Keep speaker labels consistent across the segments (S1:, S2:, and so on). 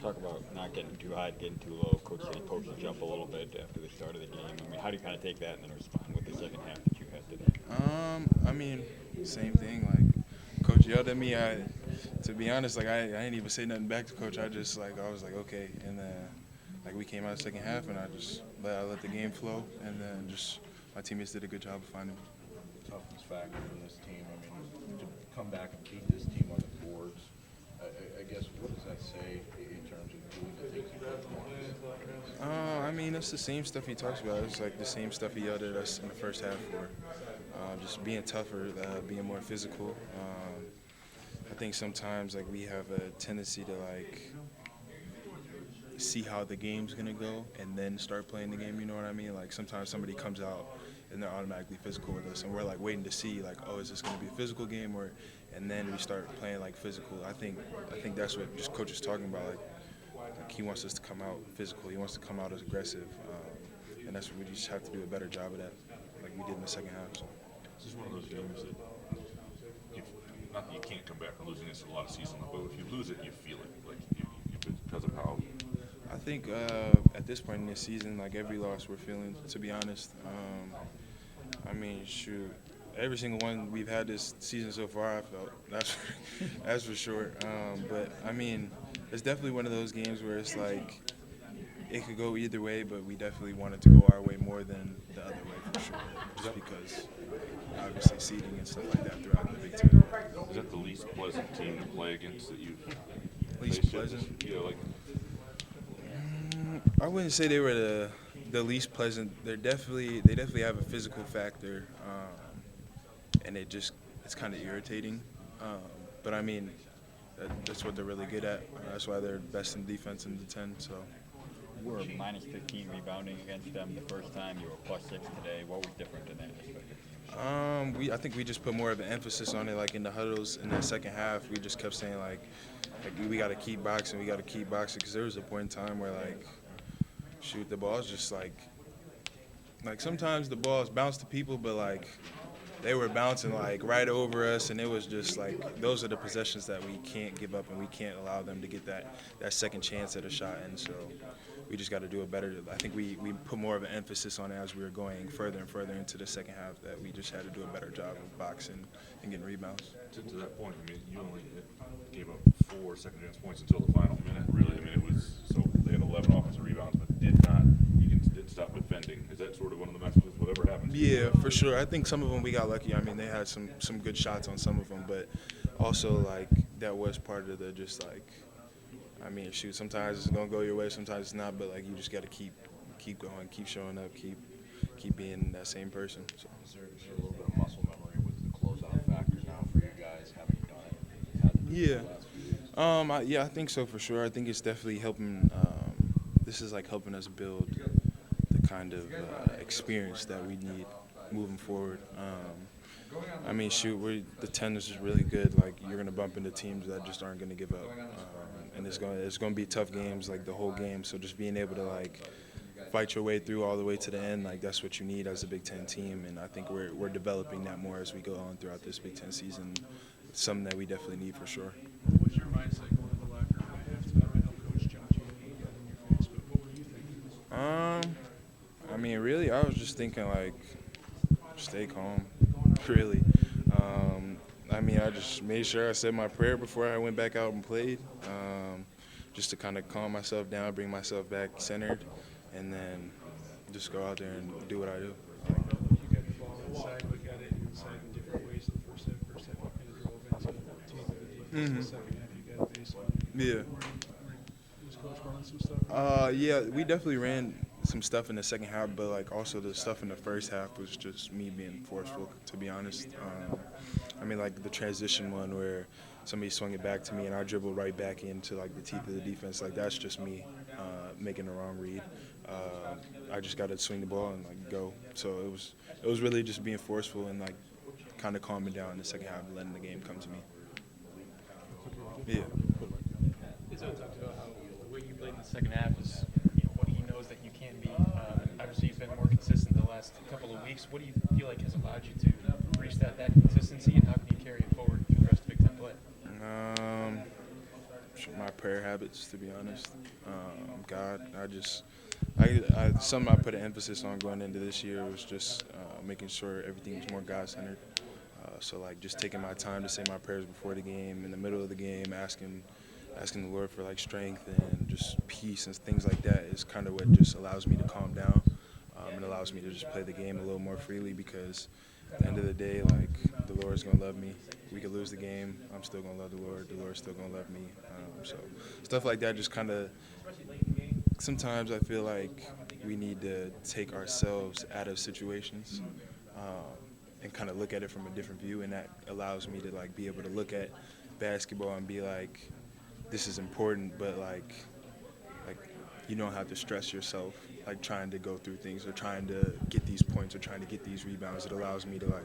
S1: Talk about not getting too high, getting too low. Coach said he poked the jump a little bit after the start of the game. I mean, how do you kind of take that and then respond with the second half that you had today?
S2: I mean, same thing. Like, coach yelled at me. To be honest, like I didn't even say nothing back to coach. I was like, okay. And then, like we came out of the second half, and I let the game flow, and then just my teammates did a good job of finding me.
S3: Toughness factor for this team. I mean, to come back and beat this team on the boards, I guess, what does that say in terms of doing the things you want?
S2: I mean, it's the same stuff he talks about. It's like the same stuff he yelled at us in the first half for. Just being tougher, being more physical. I think sometimes like we have a tendency to like see how the game's gonna go and then start playing the game. You know what I mean? Like sometimes somebody comes out and they're automatically physical with us, and we're like waiting to see like, oh, is this gonna be a physical game and then we start playing like physical. I think that's what just coach is talking about. Like he wants us to come out physical. He wants to come out as aggressive, and that's what we just have to do a better job of that, like we did in the second half. So.
S4: This is one of those games that, not that you can't come back from losing this a lot of seasons, but if you lose it, you feel it, like because of how.
S2: I think at this point in this season, like every loss we're feeling, to be honest. I mean, shoot, every single one we've had this season so far, I felt that's for sure. But I mean, it's definitely one of those games where it's like it could go either way, but we definitely want it to go our way more than the other way for sure, just because obviously seeding and stuff like that throughout the Big Ten.
S4: Is that the least pleasant team to play against that you've
S2: Least
S4: faced?
S2: pleasant?
S4: Yeah, like
S2: I wouldn't say they were the least pleasant. They definitely have a physical factor, and it's kind of irritating. But I mean, that's what they're really good at. That's why they're best in defense in the 10. So.
S1: You were minus 15 rebounding against them the first time. You were plus 6 today. What was different in that aspect?
S2: I think we just put more of an emphasis on it, like in the huddles in that second half. We just kept saying like we got to keep boxing, because there was a point in time where like, shoot, the ball's just like sometimes the balls bounce to people, but like they were bouncing like right over us, and it was just like those are the possessions that we can't give up, and we can't allow them to get that second chance at a shot, and so we just got to do it better. I think we put more of an emphasis on it as we were going further and further into the second half, that we just had to do a better job of boxing and getting rebounds.
S4: to that point, I mean, you only gave up 4 second chance points until the final minute. Really, I mean, it was so they had 11 offensive rebounds, but did stop defending. Is that sort of one of the messages? Whatever happens.
S2: Yeah, for sure. I think some of them we got lucky. I mean, they had some good shots on some of them, but also like that was part of the just like. I mean, shoot, sometimes it's gonna go your way, sometimes it's not, but like you just got to keep going, keep showing up, keep being that same person. So.
S3: Is there a little bit of muscle memory with the closeout factors now for you guys, having done it?
S2: Yeah.
S3: The last few weeks?
S2: I think so for sure. I think it's definitely helping. This is like helping us build the kind of experience that we need moving forward. I mean, shoot, the 10 is just really good. Like you're gonna bump into teams that just aren't gonna give up, and it's gonna be tough games like the whole game. So just being able to like fight your way through all the way to the end, like that's what you need as a Big Ten team. And I think we're developing that more as we go on throughout this Big Ten season. It's something that we definitely need for sure.
S5: What was your mindset going to the locker room at halftime? I know Coach jumped you and got in your face, but what were you thinking?
S2: I mean, really, I was just thinking like, stay calm, really. I mean, I just made sure I said my prayer before I went back out and played, just to kind of calm myself down, bring myself back centered, and then just go out there and do what I do.
S5: You got the ball inside, but got it inside in different ways. The first half, you kind of drove into the teeth of the defense. The second half, you got a baseline.
S2: Yeah.
S5: Was Coach running some stuff?
S2: Yeah, we definitely ran some stuff in the second half, but like also the stuff in the first half was just me being forceful, to be honest. I mean, like the transition one where somebody swung it back to me and I dribbled right back into like the teeth of the defense. Like that's just me making the wrong read. I just got to swing the ball and like go. So it was really just being forceful and like kind of calming down in the second half and letting the game come to me. Yeah.
S6: Izzo talked about how the way you played in the second half is, what he knows that you can be. Obviously, you've been more consistent the last couple of weeks. What do you feel like has allowed you to reach that consistency, and how can you carry it forward through the rest of Big Ten play?
S2: my prayer habits, to be honest. God, something I put an emphasis on going into this year was just making sure everything was more God-centered. So like just taking my time to say my prayers before the game, in the middle of the game, asking the Lord for like strength and just peace and things like that is kind of what just allows me to calm down. It allows me to just play the game a little more freely because at the end of the day, like the Lord's gonna love me. We could lose the game, I'm still gonna love the Lord. The Lord's still gonna love me. So stuff like that just kind of. Sometimes I feel like we need to take ourselves out of situations and kind of look at it from a different view, and that allows me to like be able to look at basketball and be like, this is important, but like you don't have to stress yourself like trying to go through things or trying to get these points or trying to get these rebounds. It allows me to like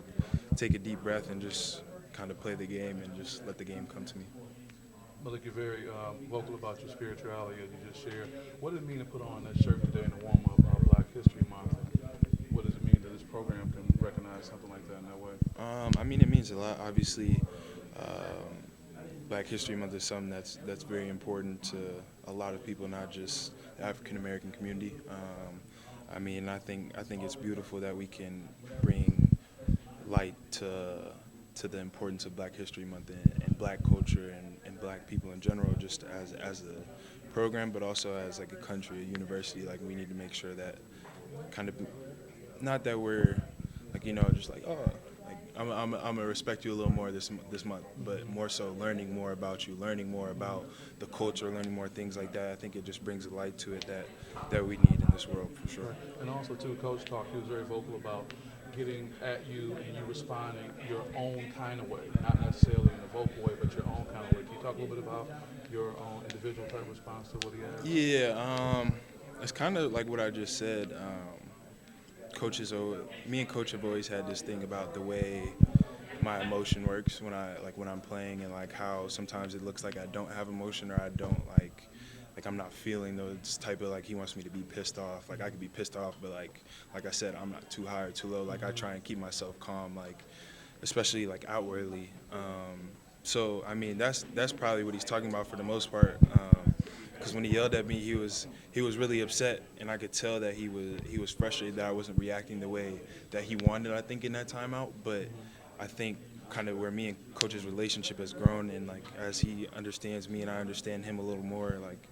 S2: take a deep breath and just kind of play the game and just let the game come to me.
S5: Malik, you're very vocal about your spirituality, as you just shared. What does it mean to put on that shirt today in the warm-up of Black History Month? What does it mean that this program can recognize something like that in that way?
S2: I mean, it means a lot. Obviously, Black History Month is something that's very important to a lot of people, not just the African American community. I mean, I think it's beautiful that we can bring light to the importance of Black History Month and Black culture and Black people in general, just as a program, but also as like a country, a university. Like we need to make sure that kind of, not that we're like just like like I'm gonna respect you a little more this month, but more so learning more about you, learning more about the culture, learning more things like that. I think it just brings a light to it that we need in this world for sure.
S5: Right. And also too, Coach talked. He was very vocal about getting at you and you responding your own kind of way, not necessarily in a vocal way, but your own kind of way. Can you talk a little bit about your own individual type response to what he had?
S2: Yeah, it's kind of like what I just said. Me and Coach have always had this thing about the way my emotion works when I'm playing, and like how sometimes it looks like I don't have emotion or I don't like I'm not feeling those type of like he wants me to be pissed off. Like I could be pissed off, but like I said, I'm not too high or too low. Like I try and keep myself calm, like especially like outwardly. So I mean that's probably what he's talking about for the most part. Because when he yelled at me, he was really upset, and I could tell that he was frustrated that I wasn't reacting the way that he wanted, I think, in that timeout. But I think kind of where me and Coach's relationship has grown, and like as he understands me and I understand him a little more, like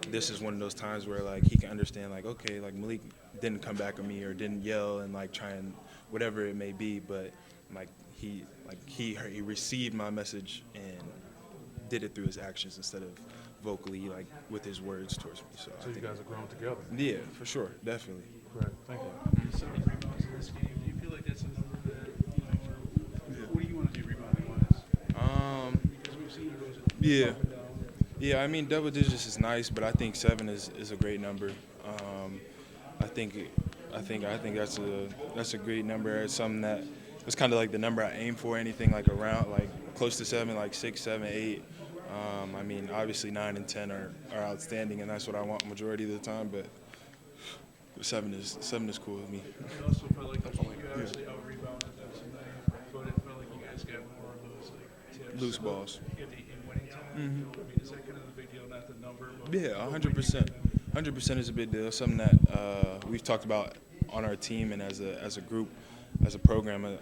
S2: this is one of those times where like he can understand like, okay, like Malik didn't come back at me or didn't yell and like try and whatever it may be, but like he received my message and did it through his actions instead of vocally, like with his words towards me. So
S5: you guys have grown together.
S2: Yeah, for sure, definitely.
S5: Correct. Thank you.
S7: 7 rebounds in this game. Do you feel like that's a number that, what do you want to do rebounding wise? Because we've seen you go
S2: Yeah.
S7: up and down.
S2: Yeah, I mean double digits is nice, but I think 7 is a great number. I think that's a great number. It's something that it's kind of like the number I aim for. Anything like around like close to 7, like 6, 7, 8. I mean, obviously 9 and 10 are outstanding, and that's what I want majority of the time. But 7 is cool with me.
S7: I also felt like you obviously out-rebounded them tonight, but it felt like you guys got more of those like tips.
S2: Loose balls.
S7: In winning time. I mean, is that kind of the big deal? Not the number, but
S2: Yeah, 100%. 100% is a big deal. Something that we've talked about on our team and as a group, as a program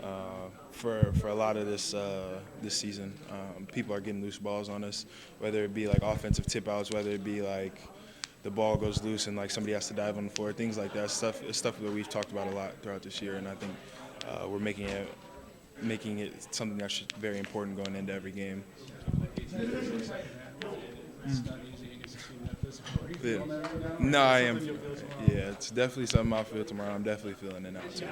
S2: for a lot of this season. People are getting loose balls on us, whether it be like offensive tip outs, whether it be like the ball goes loose and like somebody has to dive on the floor, things like that. It's stuff that we've talked about a lot throughout this year, and I think we're making it something that's very important going into every game.
S7: it's not easy against a team that physical. Are you
S2: Yeah.
S7: feeling that right now?
S2: No, I am.
S7: Something you'll feel tomorrow?
S2: Yeah, it's definitely something I'll feel tomorrow. I'm definitely feeling it now too.